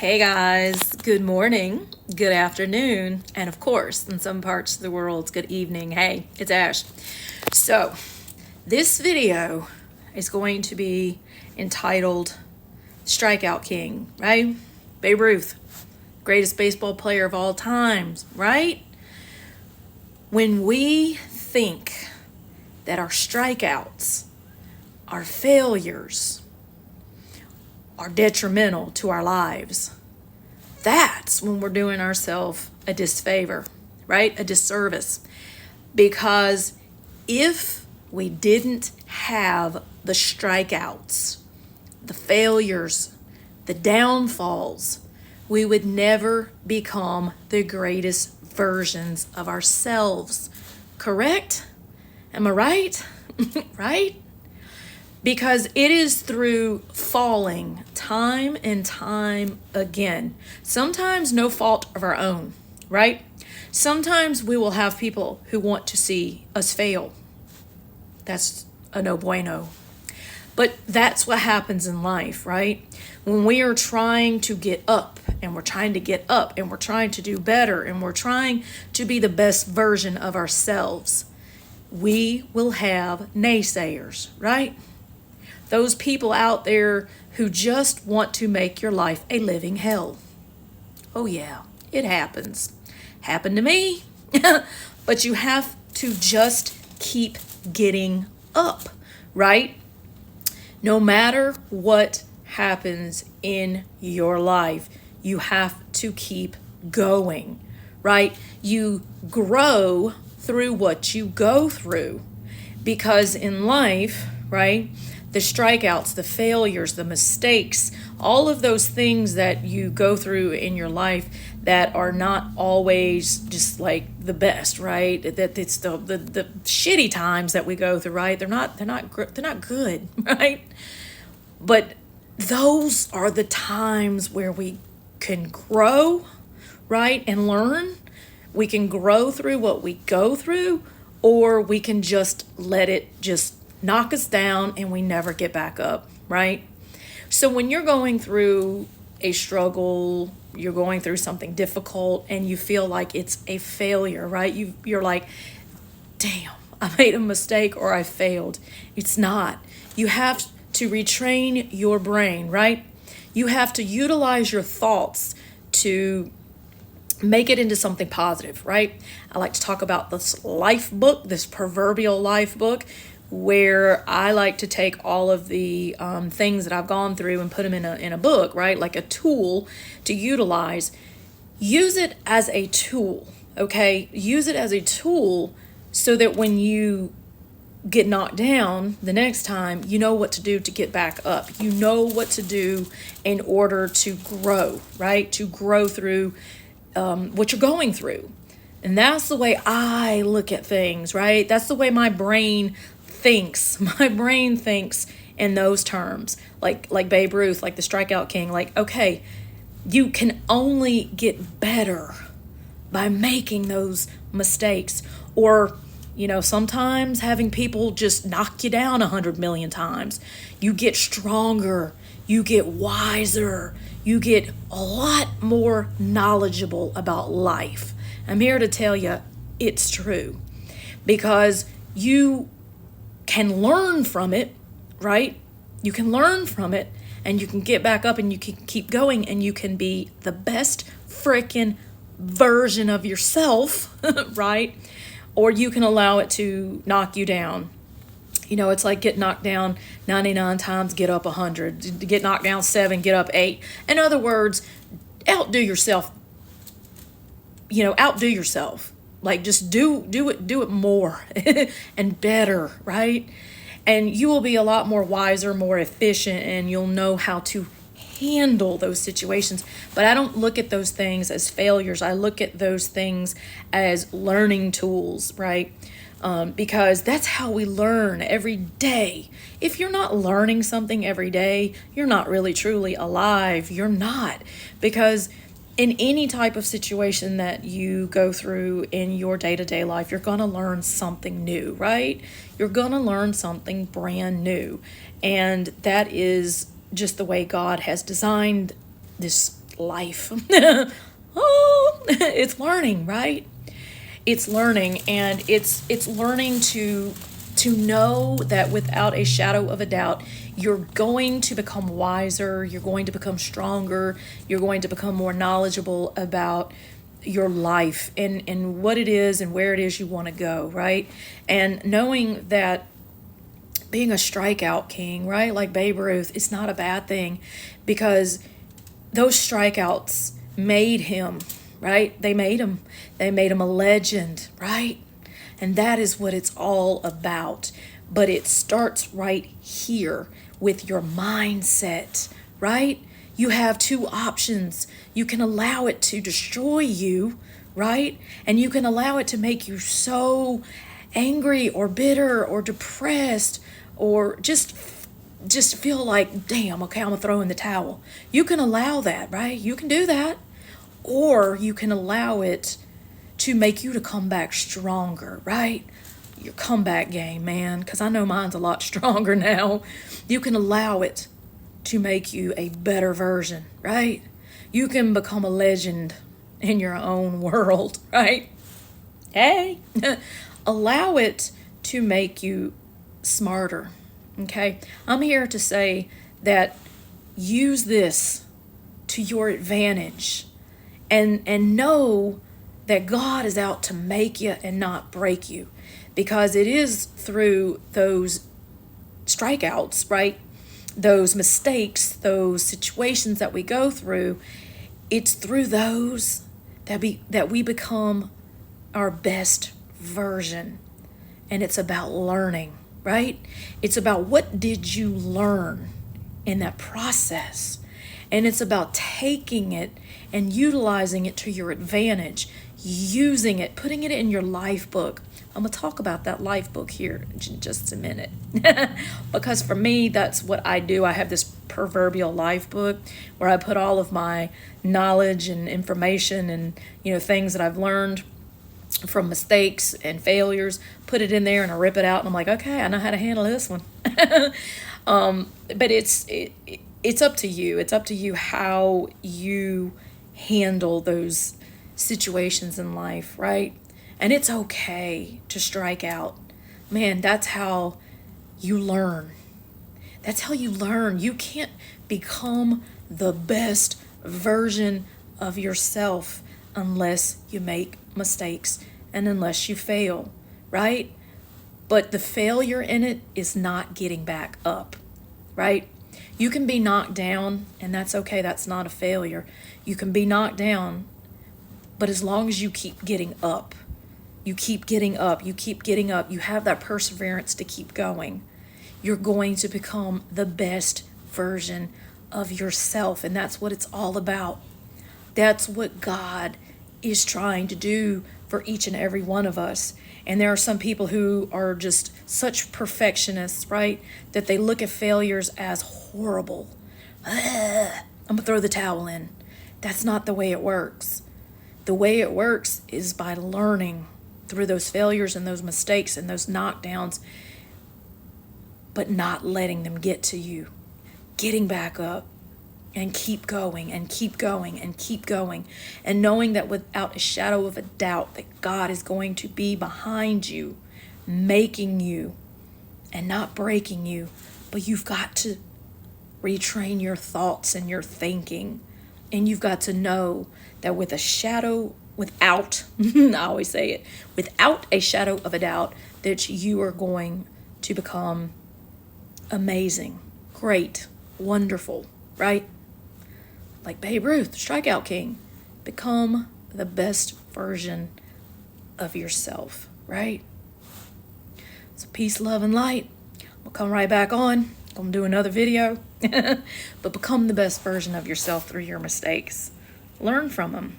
Hey guys, good morning, good afternoon, and of course, in some parts of the world, it's good evening. Hey, it's Ash. So, this video is going to be entitled Strikeout King, right? Babe Ruth, greatest baseball player of all times, right? When we think that our strikeouts, our failures, are detrimental to our lives, that's when we're doing ourselves a disfavor, right? A disservice. Because if we didn't have the strikeouts, the failures, the downfalls, we would never become the greatest versions of ourselves. Correct? Am I right? Right? Because it is through falling time and time again. Sometimes no fault of our own, right? Sometimes we will have people who want to see us fail. That's a no bueno. But that's what happens in life, right? When we are trying to get up and we're trying to get up and we're trying to do better and we're trying to be the best version of ourselves, we will have naysayers, right? Those people out there who just want to make your life a living hell. Oh yeah, it happens. Happened to me. But you have to just keep getting up, right? No matter what happens in your life, you have to keep going, right? You grow through what you go through. Because in life, right, the strikeouts, the failures, the mistakes, all of those things that you go through in your life that are not always just like the best, right? That it's the shitty times that we go through, right? They're not good, right? But those are the times where we can grow, right? And learn. We can grow through what we go through, or we can just let it just knock us down and we never get back up, right? So when you're going through a struggle, you're going through something difficult and you feel like it's a failure, right? You're like, damn, I made a mistake or I failed. It's not. You have to retrain your brain, right? You have to utilize your thoughts to make it into something positive, right? I like to talk about this life book, this proverbial life book, where I like to take all of the things that I've gone through and put them in a book, right? Like a tool to utilize. Use it as a tool, okay? Use it as a tool so that when you get knocked down the next time, you know what to do to get back up. You know what to do in order to grow, right? To grow through what you're going through. And that's the way I look at things, right? That's the way my brain thinks. My brain thinks in those terms, like Babe Ruth, like the strikeout king. Like, okay, you can only get better by making those mistakes, or sometimes having people just knock you down 100 million times. You get stronger, you get wiser, you get a lot more knowledgeable about life. I'm here to tell you it's true, because you can learn from it, right? You can learn from it and you can get back up and you can keep going and you can be the best freaking version of yourself, right? Or you can allow it to knock you down. It's like get knocked down 99 times, get up 100. Get knocked down 7, get up 8. In other words, outdo yourself. Outdo yourself. Like just do it more and better, right? And you will be a lot more wiser, more efficient, and you'll know how to handle those situations. But I don't look at those things as failures. I look at those things as learning tools, right? Because that's how we learn every day. If you're not learning something every day, you're not really truly alive. You're not. Because in any type of situation that you go through in your day-to-day life, you're going to learn something new, right? You're going to learn something brand new. And that is just the way God has designed this life. It's learning, right? It's learning, and it's learning to know that without a shadow of a doubt, you're going to become wiser, you're going to become stronger, you're going to become more knowledgeable about your life and what it is and where it is you want to go, right? And knowing that being a strikeout king, right? Like Babe Ruth, it's not a bad thing, because those strikeouts made him, right? They made him. They made him a legend, right? And that is what it's all about. But it starts right here with your mindset, right? You have two options. You can allow it to destroy you, right? And you can allow it to make you so angry or bitter or depressed or just feel like, damn, okay, I'm gonna throw in the towel. You can allow that, right? You can do that. Or you can allow it to make you to come back stronger, right? Your comeback game, man, because I know mine's a lot stronger now. You can allow it to make you a better version, right? You can become a legend in your own world, right? Hey, allow it to make you smarter, okay? I'm here to say that use this to your advantage, and know that God is out to make you and not break you, because it is through those strikeouts, right? Those mistakes, those situations that we go through, it's through those that we become our best version. And it's about learning, right? It's about what did you learn in that process. And it's about taking it and utilizing it to your advantage, using it, putting it in your life book. I'm going to talk about that life book here in just a minute. Because for me, that's what I do. I have this proverbial life book where I put all of my knowledge and information and, things that I've learned from mistakes and failures, put it in there, and I rip it out, and I'm like, okay, I know how to handle this one. But it's up to you. It's up to you how you handle those situations in life, right? And it's okay to strike out. Man, that's how you learn. That's how you learn. You can't become the best version of yourself unless you make mistakes and unless you fail, right? But the failure in it is not getting back up, right? You can be knocked down, and that's okay. That's not a failure. You can be knocked down, but as long as you keep getting up, you keep getting up, you keep getting up, you have that perseverance to keep going, you're going to become the best version of yourself. And that's what it's all about. That's what God is trying to do for each and every one of us. And there are some people who are just such perfectionists, right? That they look at failures as horrible. I'm gonna throw the towel in. That's not the way it works. The way it works is by learning through those failures and those mistakes and those knockdowns, but not letting them get to you. Getting back up and keep going and keep going and keep going, and knowing that without a shadow of a doubt that God is going to be behind you, making you and not breaking you. But you've got to retrain your thoughts and your thinking, and you've got to know that without I always say it, without a shadow of a doubt, that you are going to become amazing, great, wonderful, right? Like Babe Ruth, strikeout king. Become the best version of yourself, right? So peace, love, and light. We'll come right back on. I'm going to do another video. But become the best version of yourself through your mistakes. Learn from them.